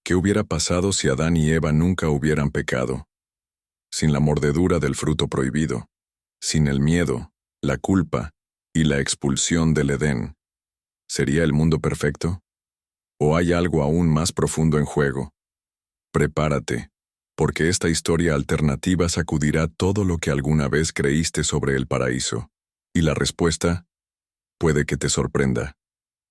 ¿Qué hubiera pasado si Adán y Eva nunca hubieran pecado? Sin la mordedura del fruto prohibido, sin el miedo, la culpa y la expulsión del Edén, ¿sería el mundo perfecto? ¿O hay algo aún más profundo en juego? Prepárate, porque esta historia alternativa sacudirá todo lo que alguna vez creíste sobre el paraíso. Y la respuesta puede que te sorprenda.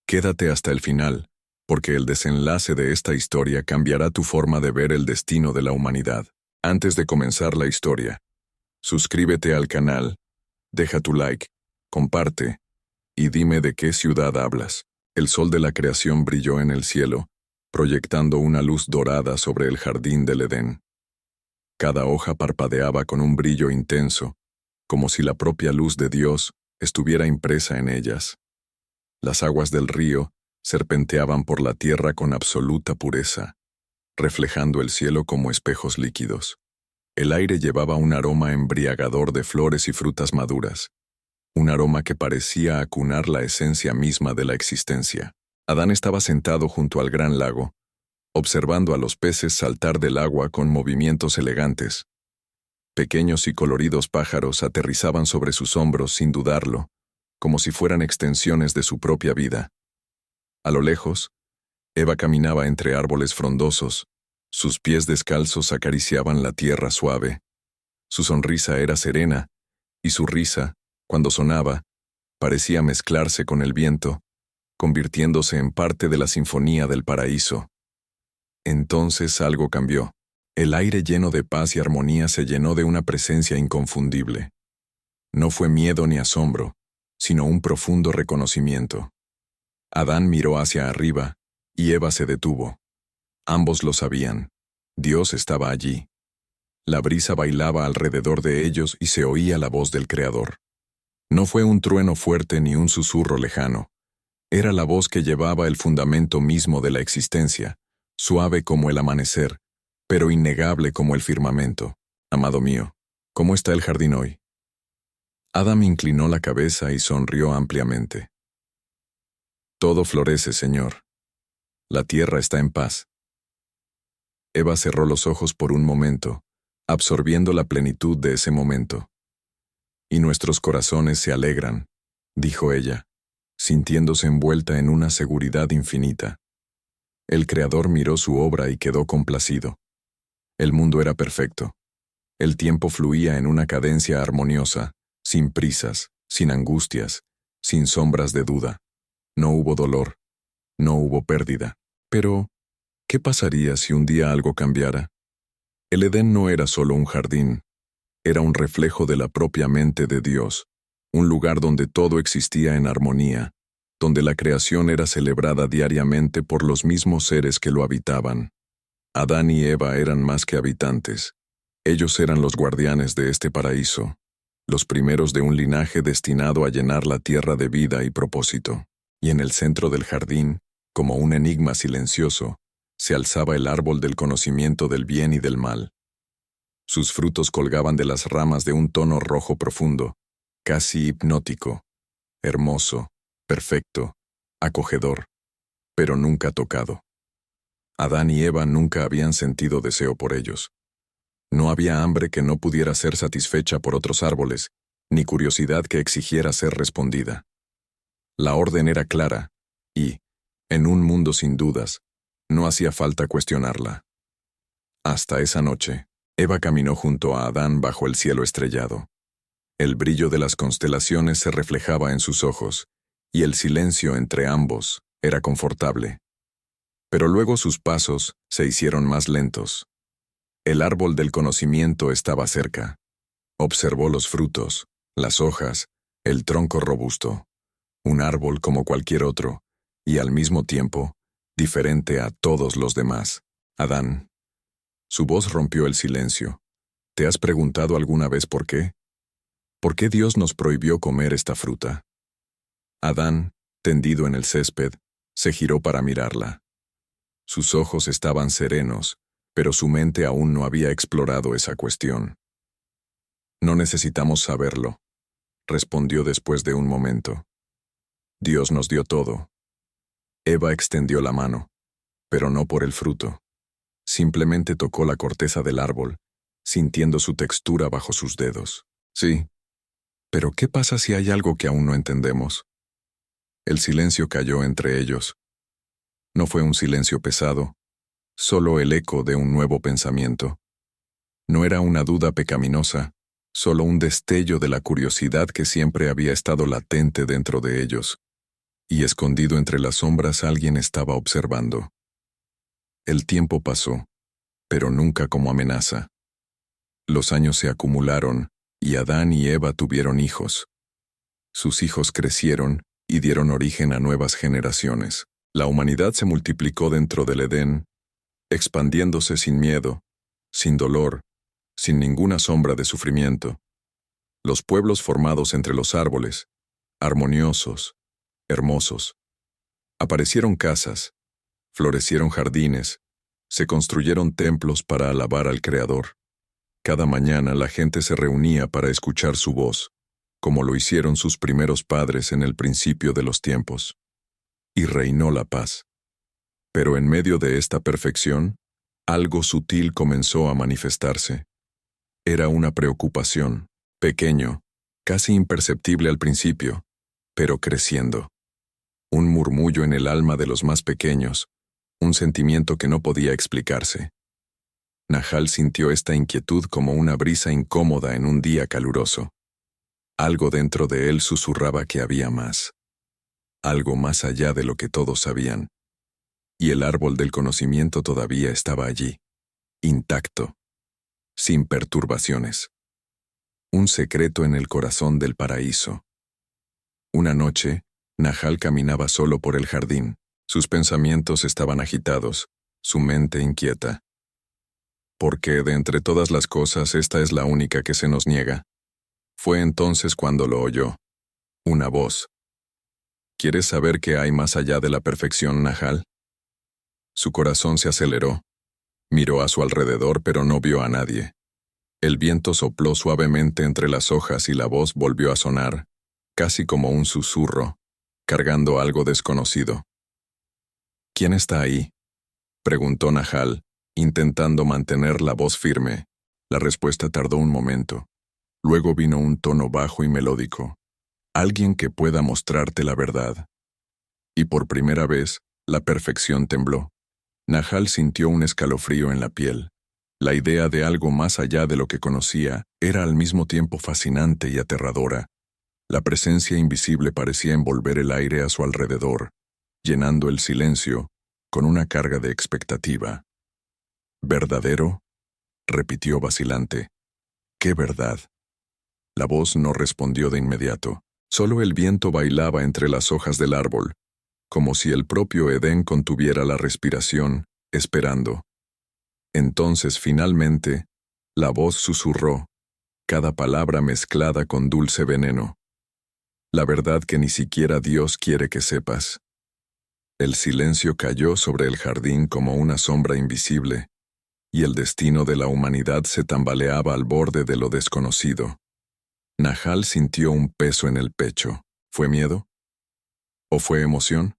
Quédate hasta el final, porque el desenlace de esta historia cambiará tu forma de ver el destino de la humanidad. Antes de comenzar la historia, suscríbete al canal, deja tu like, comparte, y dime de qué ciudad hablas. El sol de la creación brilló en el cielo, proyectando una luz dorada sobre el jardín del Edén. Cada hoja parpadeaba con un brillo intenso, como si la propia luz de Dios estuviera impresa en ellas. Las aguas del río serpenteaban por la tierra con absoluta pureza, reflejando el cielo como espejos líquidos. El aire llevaba un aroma embriagador de flores y frutas maduras, un aroma que parecía acunar la esencia misma de la existencia. Adán estaba sentado junto al gran lago, observando a los peces saltar del agua con movimientos elegantes. Pequeños y coloridos pájaros aterrizaban sobre sus hombros sin dudarlo, como si fueran extensiones de su propia vida. A lo lejos, Eva caminaba entre árboles frondosos, sus pies descalzos acariciaban la tierra suave. Su sonrisa era serena, y su risa, cuando sonaba, parecía mezclarse con el viento, convirtiéndose en parte de la sinfonía del paraíso. Entonces algo cambió. El aire lleno de paz y armonía se llenó de una presencia inconfundible. No fue miedo ni asombro, sino un profundo reconocimiento. Adán miró hacia arriba, y Eva se detuvo. Ambos lo sabían. Dios estaba allí. La brisa bailaba alrededor de ellos y se oía la voz del Creador. No fue un trueno fuerte ni un susurro lejano. Era la voz que llevaba el fundamento mismo de la existencia, suave como el amanecer, pero innegable como el firmamento. Amado mío, ¿cómo está el jardín hoy? Adán inclinó la cabeza y sonrió ampliamente. Todo florece, Señor. La tierra está en paz. Eva cerró los ojos por un momento, absorbiendo la plenitud de ese momento. Y nuestros corazones se alegran, dijo ella, sintiéndose envuelta en una seguridad infinita. El Creador miró su obra y quedó complacido. El mundo era perfecto. El tiempo fluía en una cadencia armoniosa, sin prisas, sin angustias, sin sombras de duda. No hubo dolor, no hubo pérdida. Pero, ¿qué pasaría si un día algo cambiara? El Edén no era solo un jardín, era un reflejo de la propia mente de Dios, un lugar donde todo existía en armonía, donde la creación era celebrada diariamente por los mismos seres que lo habitaban. Adán y Eva eran más que habitantes. Ellos eran los guardianes de este paraíso, los primeros de un linaje destinado a llenar la tierra de vida y propósito. Y en el centro del jardín, como un enigma silencioso, se alzaba el árbol del conocimiento del bien y del mal. Sus frutos colgaban de las ramas de un tono rojo profundo, casi hipnótico, hermoso, perfecto, acogedor, pero nunca tocado. Adán y Eva nunca habían sentido deseo por ellos. No había hambre que no pudiera ser satisfecha por otros árboles, ni curiosidad que exigiera ser respondida. La orden era clara, y, en un mundo sin dudas, no hacía falta cuestionarla. Hasta esa noche, Eva caminó junto a Adán bajo el cielo estrellado. El brillo de las constelaciones se reflejaba en sus ojos, y el silencio entre ambos era confortable. Pero luego sus pasos se hicieron más lentos. El árbol del conocimiento estaba cerca. Observó los frutos, las hojas, el tronco robusto. Un árbol como cualquier otro, y al mismo tiempo, diferente a todos los demás. Adán. Su voz rompió el silencio. ¿Te has preguntado alguna vez por qué? ¿Por qué Dios nos prohibió comer esta fruta? Adán, tendido en el césped, se giró para mirarla. Sus ojos estaban serenos, pero su mente aún no había explorado esa cuestión. No necesitamos saberlo, respondió después de un momento. Dios nos dio todo. Eva extendió la mano, pero no por el fruto. Simplemente tocó la corteza del árbol, sintiendo su textura bajo sus dedos. Sí, pero ¿qué pasa si hay algo que aún no entendemos? El silencio cayó entre ellos. No fue un silencio pesado, solo el eco de un nuevo pensamiento. No era una duda pecaminosa, solo un destello de la curiosidad que siempre había estado latente dentro de ellos. Y escondido entre las sombras alguien estaba observando. El tiempo pasó, pero nunca como amenaza. Los años se acumularon, y Adán y Eva tuvieron hijos. Sus hijos crecieron y dieron origen a nuevas generaciones. La humanidad se multiplicó dentro del Edén, expandiéndose sin miedo, sin dolor, sin ninguna sombra de sufrimiento. Los pueblos formados entre los árboles, armoniosos, hermosos. Aparecieron casas, florecieron jardines, se construyeron templos para alabar al Creador. Cada mañana la gente se reunía para escuchar su voz, como lo hicieron sus primeros padres en el principio de los tiempos. Y reinó la paz. Pero en medio de esta perfección, algo sutil comenzó a manifestarse. Era una preocupación, pequeño, casi imperceptible al principio, pero creciendo. Un murmullo en el alma de los más pequeños, un sentimiento que no podía explicarse. Nahal sintió esta inquietud como una brisa incómoda en un día caluroso. Algo dentro de él susurraba que había más. Algo más allá de lo que todos sabían. Y el árbol del conocimiento todavía estaba allí, intacto, sin perturbaciones. Un secreto en el corazón del paraíso. Una noche, Nahal caminaba solo por el jardín. Sus pensamientos estaban agitados, su mente inquieta. ¿Por qué de entre todas las cosas esta es la única que se nos niega? Fue entonces cuando lo oyó. Una voz. ¿Quieres saber qué hay más allá de la perfección, Nahal? Su corazón se aceleró. Miró a su alrededor, pero no vio a nadie. El viento sopló suavemente entre las hojas y la voz volvió a sonar, casi como un susurro, cargando algo desconocido. ¿Quién está ahí?, preguntó Nahal, intentando mantener la voz firme. La respuesta tardó un momento. Luego vino un tono bajo y melódico. Alguien que pueda mostrarte la verdad. Y por primera vez, la perfección tembló. Nahal sintió un escalofrío en la piel. La idea de algo más allá de lo que conocía era al mismo tiempo fascinante y aterradora. La presencia invisible parecía envolver el aire a su alrededor, llenando el silencio con una carga de expectativa. ¿Verdadero?, repitió vacilante. ¿Qué verdad? La voz no respondió de inmediato. Solo el viento bailaba entre las hojas del árbol, como si el propio Edén contuviera la respiración, esperando. Entonces, finalmente, la voz susurró, cada palabra mezclada con dulce veneno. La verdad que ni siquiera Dios quiere que sepas. El silencio cayó sobre el jardín como una sombra invisible, y el destino de la humanidad se tambaleaba al borde de lo desconocido. Nahal sintió un peso en el pecho. ¿Fue miedo? ¿O fue emoción?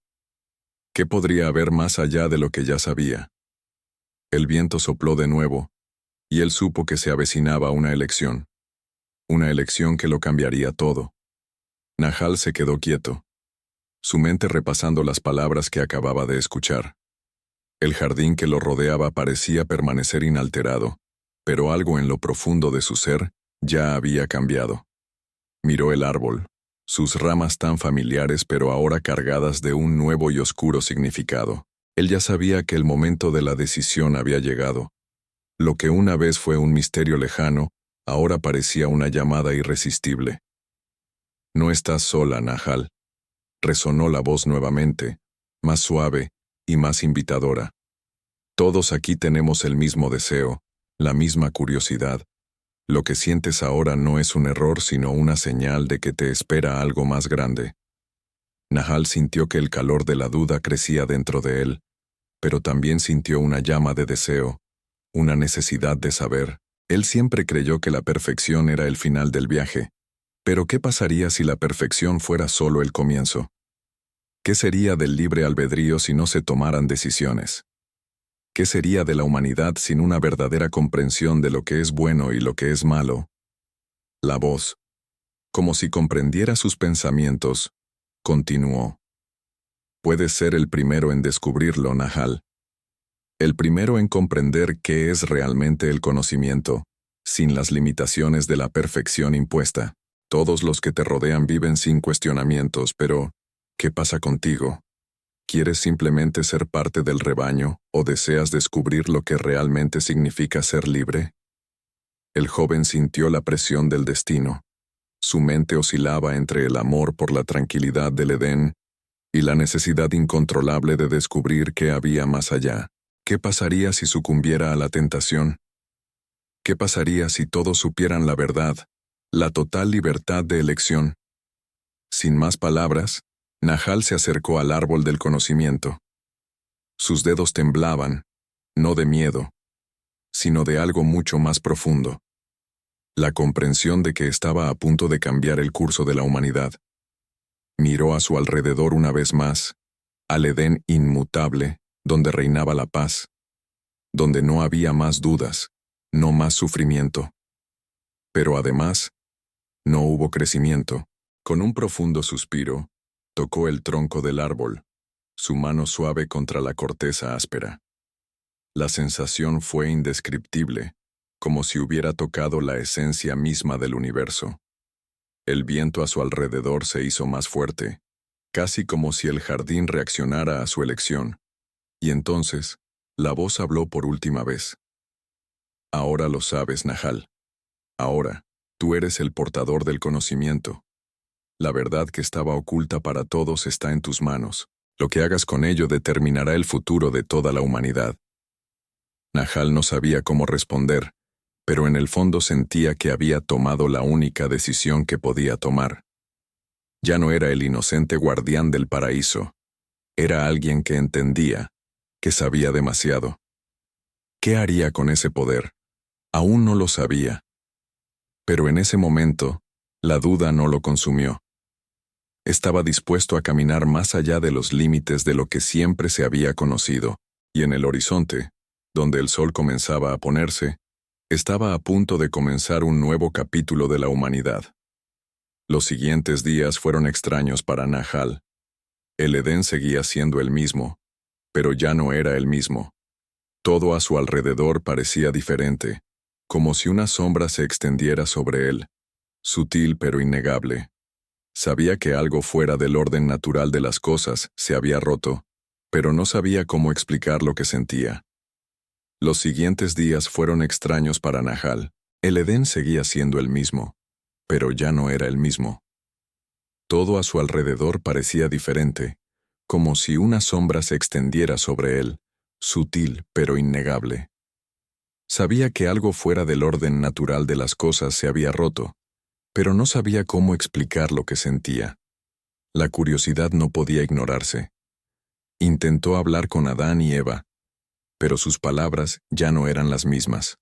¿Qué podría haber más allá de lo que ya sabía? El viento sopló de nuevo, y él supo que se avecinaba una elección que lo cambiaría todo. Nahal se quedó quieto, su mente repasando las palabras que acababa de escuchar. El jardín que lo rodeaba parecía permanecer inalterado, pero algo en lo profundo de su ser ya había cambiado. Miró el árbol, sus ramas tan familiares pero ahora cargadas de un nuevo y oscuro significado. Él ya sabía que el momento de la decisión había llegado. Lo que una vez fue un misterio lejano, ahora parecía una llamada irresistible. No estás sola, Nahal. Resonó la voz nuevamente, más suave y más invitadora. Todos aquí tenemos el mismo deseo, la misma curiosidad. Lo que sientes ahora no es un error sino una señal de que te espera algo más grande. Nahal sintió que el calor de la duda crecía dentro de él, pero también sintió una llama de deseo, una necesidad de saber. Él siempre creyó que la perfección era el final del viaje. Pero ¿qué pasaría si la perfección fuera solo el comienzo? ¿Qué sería del libre albedrío si no se tomaran decisiones? ¿Qué sería de la humanidad sin una verdadera comprensión de lo que es bueno y lo que es malo? La voz, como si comprendiera sus pensamientos, continuó. Puedes ser el primero en descubrirlo, Nahal. El primero en comprender qué es realmente el conocimiento, sin las limitaciones de la perfección impuesta. Todos los que te rodean viven sin cuestionamientos, pero ¿qué pasa contigo? ¿Quieres simplemente ser parte del rebaño o deseas descubrir lo que realmente significa ser libre? El joven sintió la presión del destino. Su mente oscilaba entre el amor por la tranquilidad del Edén y la necesidad incontrolable de descubrir qué había más allá. ¿Qué pasaría si sucumbiera a la tentación? ¿Qué pasaría si todos supieran la verdad, la total libertad de elección? Sin más palabras, Nahal se acercó al árbol del conocimiento. Sus dedos temblaban, no de miedo, sino de algo mucho más profundo. La comprensión de que estaba a punto de cambiar el curso de la humanidad. Miró a su alrededor una vez más, al Edén inmutable, donde reinaba la paz, donde no había más dudas, no más sufrimiento. Pero además, no hubo crecimiento. Con un profundo suspiro, tocó el tronco del árbol, su mano suave contra la corteza áspera. La sensación fue indescriptible, como si hubiera tocado la esencia misma del universo. El viento a su alrededor se hizo más fuerte, casi como si el jardín reaccionara a su elección. Y entonces, la voz habló por última vez. Ahora lo sabes, Nahal. Ahora, tú eres el portador del conocimiento. La verdad que estaba oculta para todos está en tus manos. Lo que hagas con ello determinará el futuro de toda la humanidad. Nahal no sabía cómo responder, pero en el fondo sentía que había tomado la única decisión que podía tomar. Ya no era el inocente guardián del paraíso. Era alguien que entendía, que sabía demasiado. ¿Qué haría con ese poder? Aún no lo sabía. Pero en ese momento, la duda no lo consumió. Estaba dispuesto a caminar más allá de los límites de lo que siempre se había conocido, y en el horizonte, donde el sol comenzaba a ponerse, estaba a punto de comenzar un nuevo capítulo de la humanidad. Los siguientes días fueron extraños para Nahal. El Edén seguía siendo el mismo, pero ya no era el mismo. Todo a su alrededor parecía diferente, como si una sombra se extendiera sobre él, sutil pero innegable. Sabía que algo fuera del orden natural de las cosas se había roto, pero no sabía cómo explicar lo que sentía. Los siguientes días fueron extraños para Nahal. El Edén seguía siendo el mismo, pero ya no era el mismo. Todo a su alrededor parecía diferente, como si una sombra se extendiera sobre él, sutil pero innegable. Sabía que algo fuera del orden natural de las cosas se había roto, pero no sabía cómo explicar lo que sentía. La curiosidad no podía ignorarse. Intentó hablar con Adán y Eva, pero sus palabras ya no eran las mismas.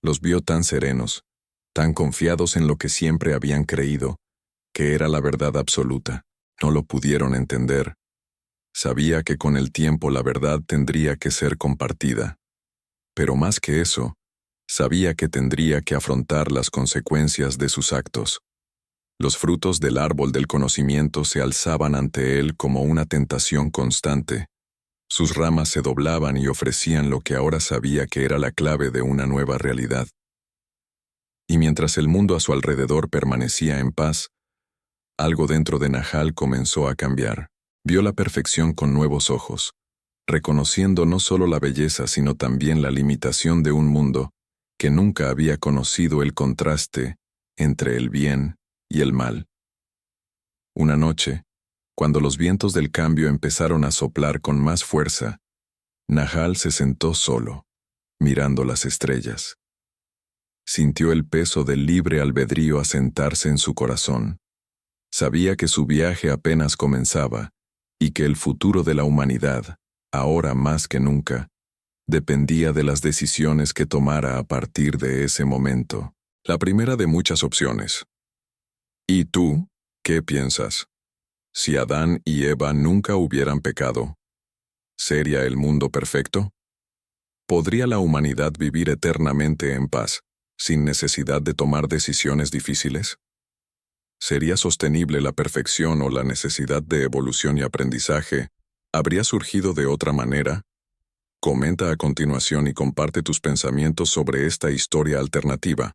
Los vio tan serenos, tan confiados en lo que siempre habían creído, que era la verdad absoluta. No lo pudieron entender. Sabía que con el tiempo la verdad tendría que ser compartida. Pero más que eso, sabía que tendría que afrontar las consecuencias de sus actos. Los frutos del árbol del conocimiento se alzaban ante él como una tentación constante. Sus ramas se doblaban y ofrecían lo que ahora sabía que era la clave de una nueva realidad. Y mientras el mundo a su alrededor permanecía en paz, algo dentro de Nahal comenzó a cambiar. Vio la perfección con nuevos ojos, reconociendo no solo la belleza sino también la limitación de un mundo que nunca había conocido el contraste entre el bien y el mal. Una noche, cuando los vientos del cambio empezaron a soplar con más fuerza, Nahal se sentó solo, mirando las estrellas. Sintió el peso del libre albedrío asentarse en su corazón. Sabía que su viaje apenas comenzaba y que el futuro de la humanidad, ahora más que nunca, dependía de las decisiones que tomara a partir de ese momento. La primera de muchas opciones. ¿Y tú, qué piensas? Si Adán y Eva nunca hubieran pecado, ¿sería el mundo perfecto? ¿Podría la humanidad vivir eternamente en paz, sin necesidad de tomar decisiones difíciles? ¿Sería sostenible la perfección o la necesidad de evolución y aprendizaje? ¿Habría surgido de otra manera? Comenta a continuación y comparte tus pensamientos sobre esta historia alternativa.